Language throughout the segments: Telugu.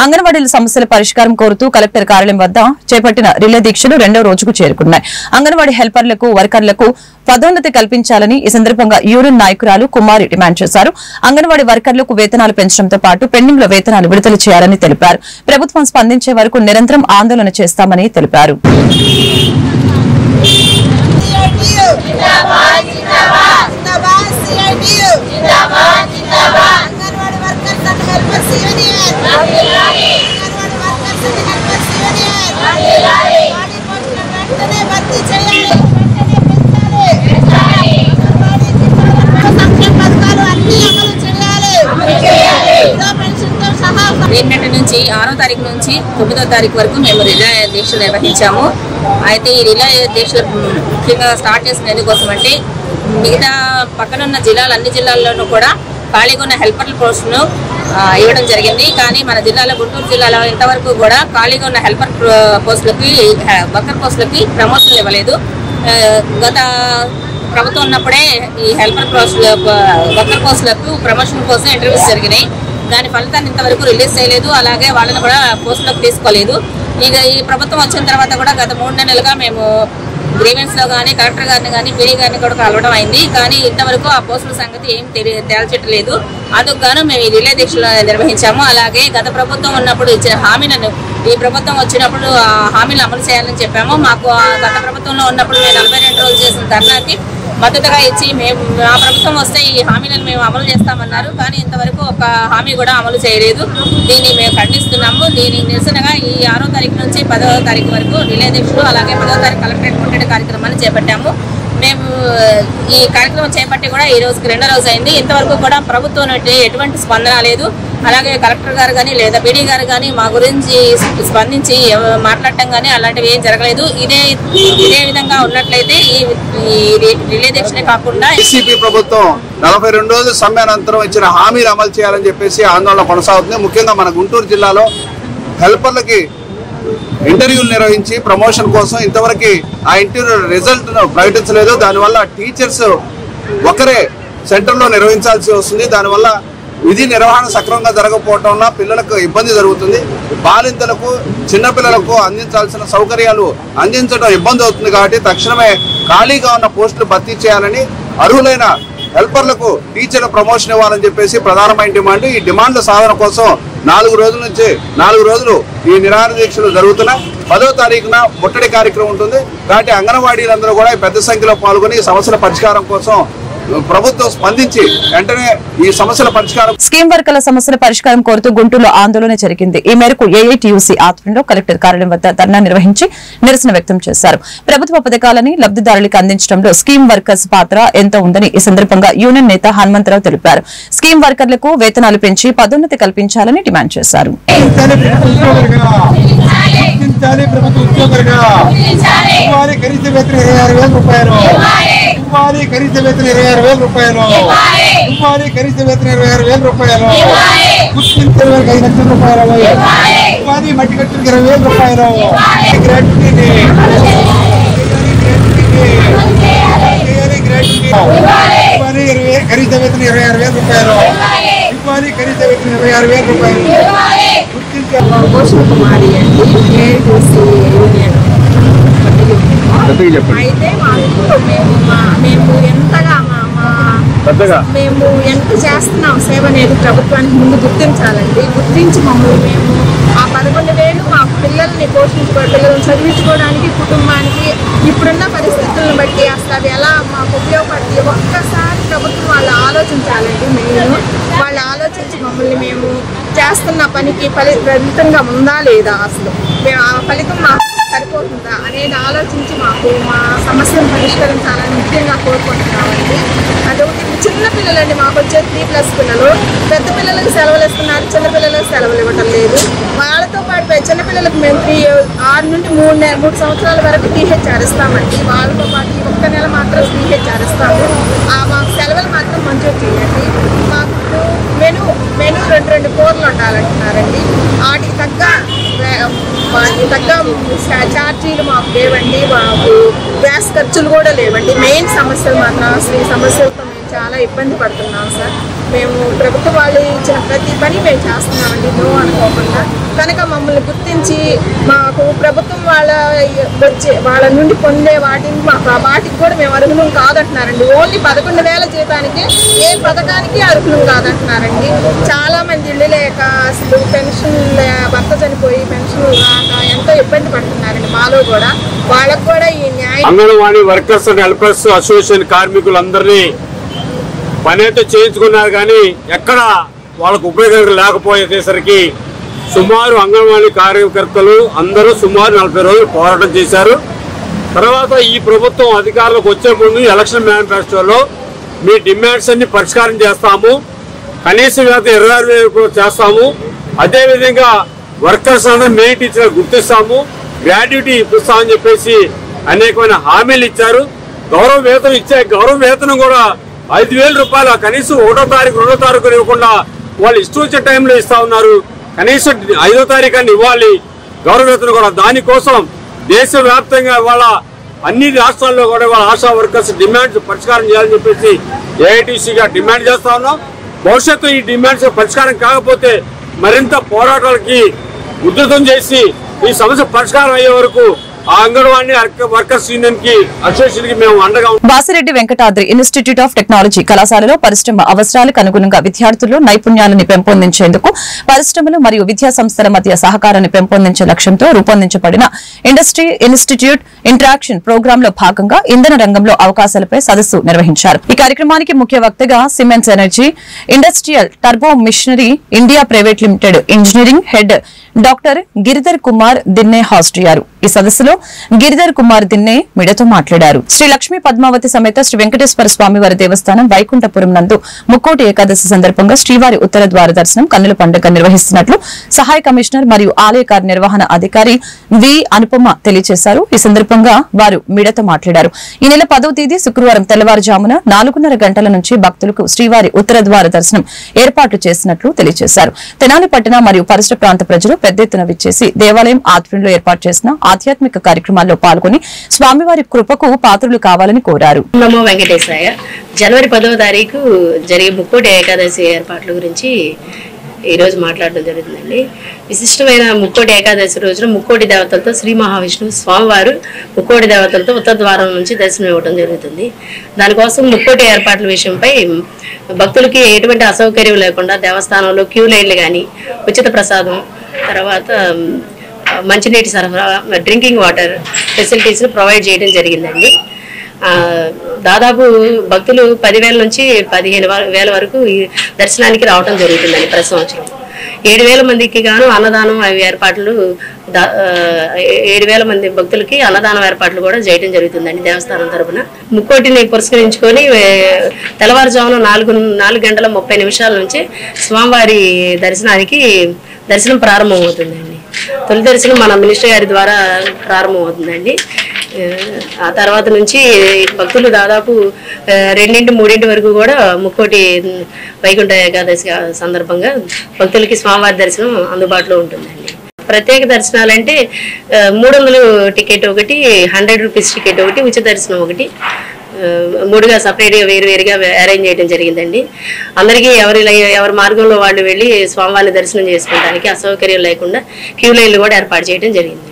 అంగన్వాడీల సమస్యల పరిష్కారం కోరుతూ కలెక్టర్ కార్యాలయం వద్ద చేపట్టిన రిలే దీక్షలు రెండో రోజుకు చేరుకున్నాయి. అంగన్వాడీ హెల్పర్లకు వర్కర్లకు పదోన్నతి కల్పించాలని ఈ సందర్భంగా యూనియన్ నాయకురాలు కుమారి డిమాండ్ చేశారు. అంగన్వాడీ వర్కర్లకు వేతనాలు పెంచడంతో పాటు పెండింగ్ లో వేతనాలు విడుదల చేయాలని తెలిపారు. ప్రభుత్వం స్పందించే వరకు నిరంతరం ఆందోళన చేస్తామని తెలిపారు. నిన్నటి నుంచి 6వ తారీఖు నుంచి 9వ తారీఖు వరకు మేము రిలే దీక్షలు నిర్వహించాము. అయితే ఈ రిలే దీక్షలు ముఖ్యంగా స్టార్ట్ చేసిన ఎందుకోసం అంటే మిగతా పక్కనున్న జిల్లాలు అన్ని జిల్లాల్లోనూ కూడా ఖాళీగా ఉన్న హెల్పర్ల పోస్టును ఇవ్వడం జరిగింది. కానీ మన జిల్లాలో గుంటూరు జిల్లాలో ఇంతవరకు కూడా ఖాళీగా ఉన్న హెల్పర్ పోస్టులకి వర్కర్ పోస్టులకి ప్రమోషన్లు ఇవ్వలేదు. గత ప్రభుత్వం ఉన్నప్పుడే ఈ హెల్పర్ పోస్టుల వర్కర్ పోస్టులకు ప్రమోషన్ కోసం ఇంటర్వ్యూస్ జరిగినాయి. దాని ఫలితాన్ని ఇంతవరకు రిలీజ్ చేయలేదు. అలాగే వాళ్ళని కూడా పోస్టులకు తీసుకోలేదు. ఇక ఈ ప్రభుత్వం వచ్చిన తర్వాత కూడా గత 3 నెలలుగా మేము గ్రీవెన్స్లో కానీ కలెక్టర్ గారిని కానీ పీడీ గారిని కూడా కలవడం అయింది. కానీ ఇంతవరకు ఆ పోస్టుల సంగతి ఏం తేల్చట్లేదు. అందుకు గాను మేము ఈ రిలే దీక్షలు నిర్వహించాము. అలాగే గత ప్రభుత్వం ఉన్నప్పుడు ఇచ్చిన హామీలను ఈ ప్రభుత్వం వచ్చినప్పుడు ఆ హామీలు అమలు చేయాలని చెప్పాము. మాకు గత ప్రభుత్వంలో ఉన్నప్పుడు మేము 42 రోజులు చేసిన ధర్నాకి మద్దతుగా ఇచ్చి మా ప్రభుత్వం వస్తే ఈ హామీలను మేము అమలు చేస్తామన్నారు. కానీ ఇంతవరకు ఒక హామీ కూడా అమలు చేయలేదు. దీన్ని మేము ఖండిస్తున్నాము. దీనికి నిరసనగా ఈ 6వ తారీఖు నుంచి 10వ తారీఖు వరకు రిలే దీక్షలు అలాగే 10వ తారీఖు కలెక్టరేట్ ముట్టడి కార్యక్రమాన్ని చేపట్టాము. మేము ఈ కార్యక్రమం చేపట్టి కూడా ఈ రోజుకి 2వ రోజు అయింది. ఇంతవరకు కూడా ప్రభుత్వం నుండి ఎటువంటి స్పందన లేదు. అలాగే కలెక్టర్ గారు కానీ లేదా పీడీ గారు కానీ మా గురించి స్పందించి మాట్లాడటం కానీ అలాంటివి ఏం జరగలేదు. ఇదే విధంగా ఉన్నట్లయితే ఈ రిలే దీక్షనే కాకుండా వైసీపీ ప్రభుత్వం 42 రోజుల సమ్మె అనంతరం ఇచ్చిన హామీలు అమలు చేయాలని చెప్పేసి ఆందోళన కొనసాగుతుంది. ముఖ్యంగా మన గుంటూరు జిల్లాలో హెల్పర్లకి ఇంటర్వ్యూలు నిర్వహించి ప్రమోషన్ కోసం ఇంతవరకు ఆ ఇంటర్వ్యూ రిజల్ట్ ప్రకటించలేదు. దానివల్ల టీచర్స్ ఒకరే సెంటర్లో నిర్వహించాల్సి వస్తుంది. దానివల్ల విధి నిర్వహణ సక్రమంగా జరగకపోవటం వల్ల పిల్లలకు ఇబ్బంది జరుగుతుంది. బాలింతలకు చిన్నపిల్లలకు అందించాల్సిన సౌకర్యాలు అందించడం ఇబ్బంది అవుతుంది. కాబట్టి తక్షణమే ఖాళీగా ఉన్న పోస్టులు భర్తీ చేయాలని అర్హులైన హెల్పర్లకు టీచర్ల ప్రమోషన్ ఇవ్వాలని చెప్పేసి ప్రధానమైన డిమాండ్. ఈ డిమాండ్ల సాధన కోసం 4 రోజుల నుంచి 4 రోజులు ఈ నిరాహార దీక్షలు జరుగుతున్నాయి. 10వ తారీఖున ముట్టడి కార్యక్రమం ఉంటుంది. కాబట్టి అంగన్వాడీలందరూ కూడా పెద్ద సంఖ్యలో పాల్గొని సమస్యల పరిష్కారం కోసం ప్రభుత్వం స్పందించి వెంటనే ఈ సమస్యల పరిష్కారం స్కీమ్ వర్కర్ల సమస్యల పరిష్కారం కోరుతూ గుంటూరులో ఆందోళన జరిగింది. ఈ మేరకు ఏఐటీయూసీ ఆధ్వర్యంలో కలెక్టర్ కార్యాలయం వద్ద ధర్నా నిర్వహించి నిరసన వ్యక్తం చేశారు. ప్రభుత్వ పథకాలని లబ్దిదారులకు అందించడంలో స్కీమ్ వర్కర్స్ పాత్ర ఎంతో ఉందని ఈ సందర్భంగా యూనియన్ నేత హనుమంతరావు తెలిపారు. స్కీమ్ వర్కర్లకు వేతనాలు పెంచి పదోన్నతి కల్పించాలని డిమాండ్ చేశారు. కనీస వేతన 26,000 రూపాయలు. కనీస వేతన 26,000 రూపాయలు. గుర్తించే 5 లక్షల రూపాయలు. ఉపాధి మట్టి కట్టుకు 20,000 రూపాయలు. కనీస వేతన 26,000 రూపాయలు. ఉపాధి కనీస వేతన 26,000 రూపాయలు. గుర్తించే కుమారి అయితే మేము ఎంత చేస్తున్నాం సేవ అనేది ప్రభుత్వానికి ముందు గుర్తించాలండి. గుర్తించి మమ్మల్ని మేము ఆ 11,000 మా పిల్లల్ని పిల్లల్ని చదివించుకోవడానికి కుటుంబానికి ఇప్పుడున్న పరిస్థితులను బట్టి అసలు అవి ఎలా మాకు ఉపయోగపడుతుంది ఒక్కసారి ప్రభుత్వం వాళ్ళు ఆలోచించాలండి. వాళ్ళు ఆలోచించి మమ్మల్ని మేము చేస్తున్న పనికి ఫలితంగా ఉందా లేదా, అసలు మేము ఆ ఫలితం మాకు సరిపోతుందా అనేది ఆలోచించి మాకు మా సమస్యను పరిష్కరించాలని ముఖ్యంగా కోరుకుంటున్నామండి. అదొకటి చిన్న పిల్లలండి, మాకు వచ్చే 3+ పిల్లలు. పెద్ద పిల్లలకు సెలవులు ఇస్తున్నారు, చిన్నపిల్లలకు సెలవులు ఇవ్వటం లేదు. వాళ్ళతో పాటు చిన్నపిల్లలకు మేము 6 నుండి 3 సంవత్సరాల వరకు THR ఇస్తామండి. వాళ్ళతో పాటు 1 నెల మాత్రం THR ఇస్తాము. మాకు సెలవులు మాత్రం మంజూరు చేయండి. మాకు మెను 2 కూరలు ఉండాలంటున్నారండి. వాటికి తగ్గ ఛార్జీలు మాకు లేవండి. మాకు గ్యాస్ ఖర్చులు కూడా లేవండి. మెయిన్ సమస్యలు మాత్రం ఈ సమస్యలతో మేము చాలా ఇబ్బంది పడుతున్నాం సార్. మేము ప్రభుత్వ వాళ్ళు ఇచ్చిన ప్రతి పని మేము చేస్తున్నామండి, నో అనుకోకుండా. మమ్మల్ని గుర్తించి మాకు ప్రభుత్వం వాళ్ళ నుండి పొందే వాటికి కూడా మేము అర్హులం కాదంటున్నారండి. ఓన్లీ 11,000 జీతానికి ఏ పథకానికి అర్హులం కాదంటున్నారండి. చాలా మంది ఇల్లు లేక అసలు పెన్షన్ భర్త చనిపోయి పెన్షన్ రాక ఎంతో ఇబ్బంది పడుతున్నారండి. మాలో కూడా వాళ్ళకు కూడా ఈ న్యాయం. Anganwadi workers and helpers association కార్మికులందరినీ పని అయితే చేయించుకున్నారు, కానీ ఎక్కడ వాళ్ళకు ఉపయోగం లేకపోయేసరికి సుమారు అంగన్వాడీ కార్యకర్తలు అందరూ సుమారు 40 రోజులు పోరాటం చేశారు. తర్వాత ఈ ప్రభుత్వం అధికారులకు వచ్చే ముందు ఎలక్షన్ మేనిఫెస్టోలో మీ డిమాండ్స్ అన్ని పరిష్కారం చేస్తాము, కనీస వేతనం 26,000 చేస్తాము, అదేవిధంగా వర్కర్స్ అందరూ మెయిన్ టీచర్ గుర్తిస్తాము, గ్రాడ్యుటీ ఇప్పిస్తామని చెప్పేసి అనేకమైన హామీలు ఇచ్చారు. గౌరవ వేతనం కూడా 5,000 రూపాయలు కనీసం 1వ తారీఖు 2వ తారీఖు ఇవ్వకుండా వాళ్ళు ఇష్టం వచ్చే టైంలో ఇస్తా ఉన్నారు. కనీసం 5వ తారీఖు అని ఇవ్వాలి గౌరవ వేతనం కూడా. దానికోసం దేశవ్యాప్తంగా వాళ్ళ అన్ని రాష్ట్రాల్లో కూడా వాళ్ళ ఆశా వర్కర్స్ డిమాండ్స్ పరిష్కారం చేయాలని చెప్పేసి ఏఐటీసీగా డిమాండ్ చేస్తా ఉన్నాం. భవిష్యత్తు ఈ డిమాండ్స్ పరిష్కారం కాకపోతే మరింత పోరాటాలకి ఉధృతం చేసి ఈ సమస్య పరిష్కారం అయ్యే వరకు ఆ అంగన్వాడీ వర్కర్స్ యూనియన్ కి అసోసియేషన్ కి మేము అండగా. Basireddy Venkatadri institute of technology కళాశాలలో పరిశ్రమ అవసరాలకు అనుగుణంగా విద్యార్థుల్లో నైపుణ్యాలను పెంపొందించేందుకు పరిశ్రమలు మరియు విద్యా సంస్థల మధ్య సహకారాన్ని పెంపొందించే లక్ష్యంతో రూపొందించబడిన ఇండస్ట్రీ ఇన్స్టిట్యూట్ ఇంటరాక్షన్ ప్రోగ్రామ్ లో భాగంగా ఇంధన రంగంలో అవకాశాలపై సదస్సు నిర్వహించారు. ఈ కార్యక్రమానికి ముఖ్య వక్తగా Siemens energy industrial turbo machinery India private limited engineering head doctor Giridhar Kumar Dinne హాజరయ్యారు. ఈ సదస్సులో గిరిధర్ కుమార్ దిన్నే మీడియాతో మాట్లాడారు. శ్రీ లక్ష్మీ పద్మావతి సమేత శ్రీ వెంకటేశ్వర స్వామివారి దేవస్థానం వైకుంఠపురం నందు ముక్కోటి ఏకాదశి సందర్భంగా శ్రీవారి ఉత్తర ద్వార దర్శనం కన్నుల పండుగ నిర్వహిస్తున్నట్లు సహాయ కమిషనర్ మరియు ఆలయ కార్యనిర్వహణ అధికారి వి అనుపమ తెలియజేశారు. ఈ సందర్భంగా వారు మీడియాతో మాట్లాడారు. ఈ నెల 10వ తేదీ శుక్రవారం తెల్లవారుజామున 4:30 గంటల నుంచి భక్తులకు శ్రీవారి ఉత్తర ద్వార దర్శనం ఏర్పాట్లు చేసినట్లు తెలియజేశారు. తెనాలి పట్టణ మరియు పరిసర ప్రాంత ప్రజలు పెద్ద ఎత్తున విచ్చేసి దేవాలయం ఆధ్వర్యంలో ఏర్పాటు చేసిన ఆధ్యాత్మిక కార్యక్రమాల్లో పాల్గొని స్వామివారి కృపకు పాత్రులు కావాలని కోరారు. నమో వెంకటేశాయ. జనవరి 10వ తారీఖు జరిగే ముక్కోటి ఏకాదశి ఏర్పాట్ల గురించి ఈరోజు మాట్లాడడం జరుగుతుందండి. విశిష్టమైన ముక్కోటి ఏకాదశి రోజున ముక్కోటి దేవతలతో శ్రీ మహావిష్ణువు స్వామివారు ముక్కోటి దేవతలతో ఉత్తర ద్వారం నుంచి దర్శనం ఇవ్వడం జరుగుతుంది. దానికోసం ముక్కోటి ఏర్పాట్ల విషయంపై భక్తులకి ఎటువంటి అసౌకర్యం లేకుండా దేవస్థానంలో క్యూ లైన్లు కానీ, ఉచిత ప్రసాదం, తర్వాత మంచినీటి సరఫరా, డ్రింకింగ్ వాటర్ ఫెసిలిటీస్ని ప్రొవైడ్ చేయడం జరిగిందండి. దాదాపు భక్తులు 10,000 నుంచి 15,000 వరకు ఈ దర్శనానికి రావడం జరుగుతుందండి ప్రతి సంవత్సరం. 7,000 మందికి గాను అన్నదానం అవి ఏర్పాట్లు 7,000 మంది భక్తులకి అన్నదానం ఏర్పాట్లు కూడా చేయడం జరుగుతుందండి దేవస్థానం తరఫున. ముక్కోటిని పురస్కరించుకొని తెల్లవారుజామున 4:30 నుంచి స్వామివారి దర్శనం ప్రారంభమవుతుందండి. తొలి దర్శనం మన మినిస్టర్ గారి ద్వారా ప్రారంభమవుతుందండి. ఆ తర్వాత నుంచి భక్తులు దాదాపు 2-3 వరకు కూడా ముక్కోటి వైకుంఠ ఏకాదశి సందర్భంగా భక్తులకి స్వామివారి దర్శనం అందుబాటులో ఉంటుందండి. ప్రత్యేక దర్శనాలంటే 300 టికెట్ ఒకటి, 100 రూపీస్ టికెట్ ఒకటి, ఉచిత దర్శనం ఒకటి, 3గా సపరేట్గా వేరుగా అరేంజ్ చేయడం జరిగిందండి. అందరికీ ఎవరి మార్గంలో వాళ్ళు వెళ్ళి స్వామివారిని దర్శనం చేసుకోవడానికి అసౌకర్యం లేకుండా క్యూ లైన్లు కూడా ఏర్పాటు చేయడం జరిగింది.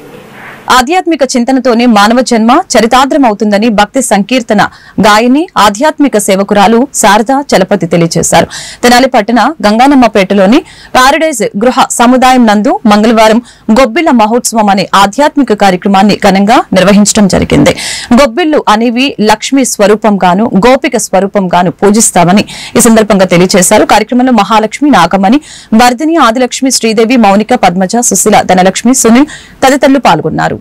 ఆధ్యాత్మిక చింతనతోనే మానవ జన్మ చరితార్థమవుతుందని భక్తి సంకీర్తన గాయని ఆధ్యాత్మిక సేవకురాలు శారదా చలపతి తెలియజేశారు. తెనాలి పట్టణ గంగానమ్మపేటలోని పారడైజ్ గృహ సముదాయం నందు మంగళవారం గొబ్బిళ్ల మహోత్సవం అనే ఆధ్యాత్మిక కార్యక్రమాన్ని ఘనంగా నిర్వహించడం జరిగింది. గొబ్బిళ్లు అనేవి లక్ష్మీ స్వరూపంగాను గోపిక స్వరూపంగాను పూజిస్తామని ఈ సందర్భంగా తెలియజేశారు. కార్యక్రమంలో మహాలక్ష్మి, నాగమణి, వర్ధిని, ఆదిలక్ష్మి, శ్రీదేవి, మౌనిక, పద్మజ, సుశీల, ధనలక్ష్మి, సునీల్ తదితరులు పాల్గొన్నారు.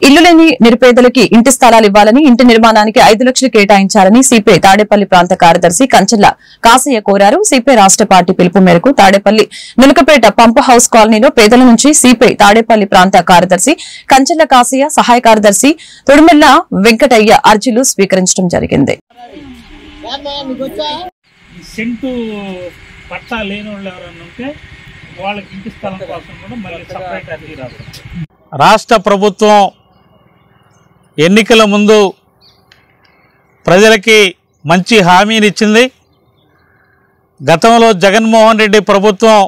ఇల్లు లేని నిరుపేదలకి ఇంటి స్థలాలు ఇవ్వాలని, ఇంటి నిర్మాణానికి 5 లక్షలు కేటాయించాలని సిపిఐ తాడేపల్లి ప్రాంత కార్యదర్శి కంచెల కాసయ్య కోరారు. సిపిఐ రాష్ట్ర పార్టీ పిలుపు మేరకు తాడేపల్లి నులకపేట పంప్ హౌస్ కాలనీలో పేదల నుంచి సిపిఐ తాడేపల్లి ప్రాంత కార్యదర్శి కంచెల కాసయ్య, సహాయ కార్యదర్శి తొడిమెల్ల వెంకటయ్య అర్జీలు స్వీకరించడం జరిగింది. సెంటు పట్టా లేని వాళ్ళు ఎవరన్నా ఉంటే వాళ్ళకి ఇంటి స్థలం కోసం కూడా మళ్ళీ సపరేట్ అర్జీ రాదు. రాష్ట్ర ప్రభుత్వం ఎన్నికల ముందు ప్రజలకి మంచి హామీని ఇచ్చింది. గతంలో జగన్మోహన్ రెడ్డి ప్రభుత్వం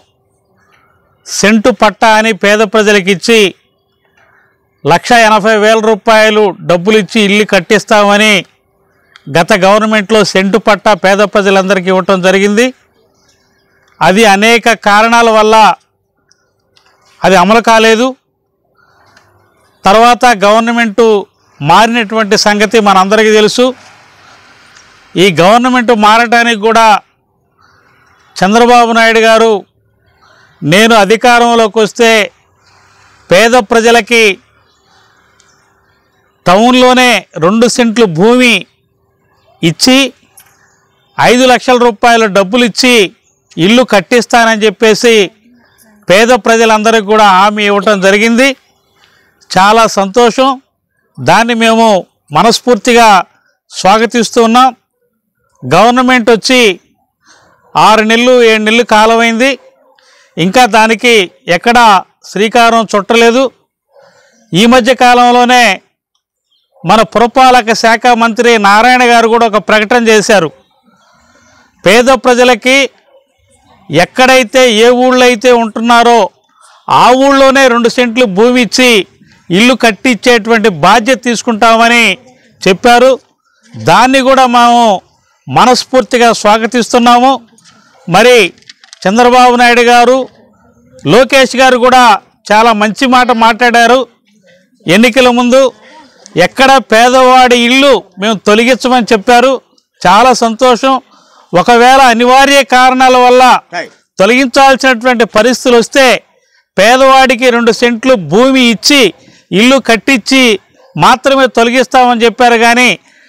సెంటు పట్టా అని పేద ప్రజలకు ఇచ్చి 1,80,000 రూపాయలు డబ్బులు ఇచ్చి ఇల్లు కట్టిస్తామని గత గవర్నమెంట్లో సెంటు పట్టా పేద ప్రజలందరికీ ఇవ్వటం జరిగింది. అది అనేక కారణాల వల్ల అది అమలు కాలేదు. తర్వాత గవర్నమెంటు మారినటువంటి సంగతి మనందరికీ తెలుసు. ఈ గవర్నమెంటు మారటానికి కూడా చంద్రబాబు నాయుడు గారు నేను అధికారంలోకి వస్తే పేద ప్రజలకి టౌన్లోనే 2 సెంట్లు భూమి ఇచ్చి 5 లక్షల రూపాయల డబ్బులు ఇచ్చి ఇల్లు కట్టిస్తానని చెప్పేసి పేద ప్రజలందరికీ కూడా హామీ ఇవ్వటం జరిగింది. చాలా సంతోషం. దాన్ని మేము మనస్ఫూర్తిగా స్వాగతిస్తున్నాం. గవర్నమెంట్ వచ్చి 6 నెలలు 7 నెలలు కాలమైంది. ఇంకా దానికి ఎక్కడా శ్రీకారం చుట్టలేదు. ఈ మధ్య కాలంలోనే మన పురపాలక శాఖ మంత్రి నారాయణ గారు కూడా ఒక ప్రకటన చేశారు. పేద ప్రజలకి ఎక్కడైతే ఏ ఊళ్ళో అయితే ఉంటున్నారో ఆ ఊళ్ళోనే 2 సెంట్లు భూమి ఇచ్చి ఇల్లు కట్టించేటువంటి బాధ్యత తీసుకుంటామని చెప్పారు. దాన్ని కూడా మేము మనస్ఫూర్తిగా స్వాగతిస్తున్నాము. మరి చంద్రబాబు నాయుడు గారు, లోకేష్ గారు కూడా చాలా మంచి మాట మాట్లాడారు. ఎన్నికల ముందు ఎక్కడ పేదవాడి ఇల్లు మేము తొలగించమని చెప్పారు. చాలా సంతోషం. ఒకవేళ అనివార్య కారణాల వల్ల తొలగించాల్సినటువంటి పరిస్థితులు వస్తే పేదవాడికి 2 సెంట్లు భూమి ఇచ్చి ఇల్లు కట్టించి మాత్రమే తొలగిస్తామని చెప్పారు. కానీ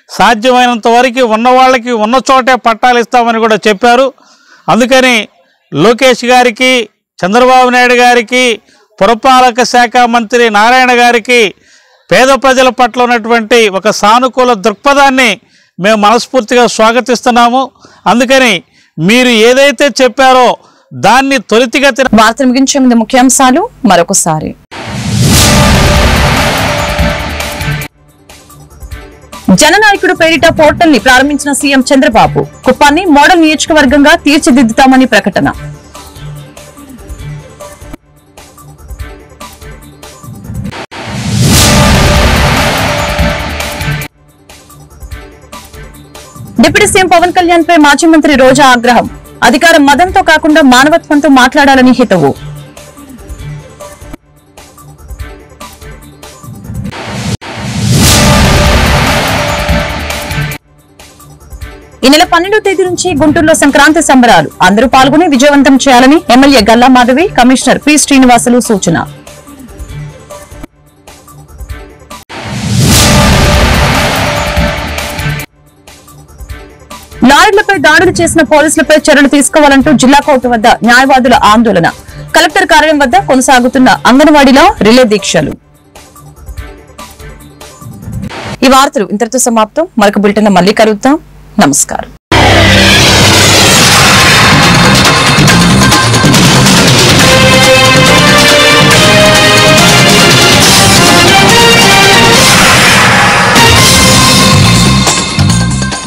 సాధ్యమైనంత వరకు ఉన్న వాళ్ళకి ఉన్న చోటే పట్టాలు ఇస్తామని కూడా చెప్పారు. అందుకని లోకేష్ గారికి, చంద్రబాబు నాయుడు గారికి, పురపాలక శాఖ మంత్రి నారాయణ గారికి పేద ప్రజల పట్ల ఉన్నటువంటి ఒక సానుకూల దృక్పథాన్ని మేము మనస్ఫూర్తిగా స్వాగతిస్తున్నాము. అందుకని మీరు ఏదైతే చెప్పారో దాన్ని త్వరితగతిన. వార్తలు ముగించే ముందు ముఖ్యాంశాలు మరొకసారి. జననాయకుడు పేరిట పోర్టల్ ని ప్రారంభించిన సీఎం చంద్రబాబు, కుప్పాన్ని మోడల్ నియోజకవర్గంగా తీర్చిదిద్దుతామని ప్రకటన. డిప్యూటీ సీఎం పవన్ కళ్యాణ్ పై మాజీ మంత్రి రోజా ఆగ్రహం, అధికారం మదంతో కాకుండా మానవత్వంతో మాట్లాడాలని హితవు. ఈ నెల 12వ తేదీ నుంచి గుంటూరులో సంక్రాంతి సంబరాలు, అందరూ పాల్గొని విజయవంతం చేయాలని MLA Galla Madhavi, commissioner P Srinivasulu సూచన. లారీలపై దాడులు చేసిన పోలీసులపై చర్యలు తీసుకోవాలంటూ జిల్లా కోర్టు వద్ద న్యాయవాదుల ఆందోళన, కలెక్టర్ కార్యాలయం వద్ద కొనసాగుతున్న అంగన్వాడీలో రిలే దీక్షలు. ఈ వార్తలు ఇంతటితో సమాప్తం. మరొక బులెటిన్ మళ్ళీ కలుద్దాం. నమస్కారం.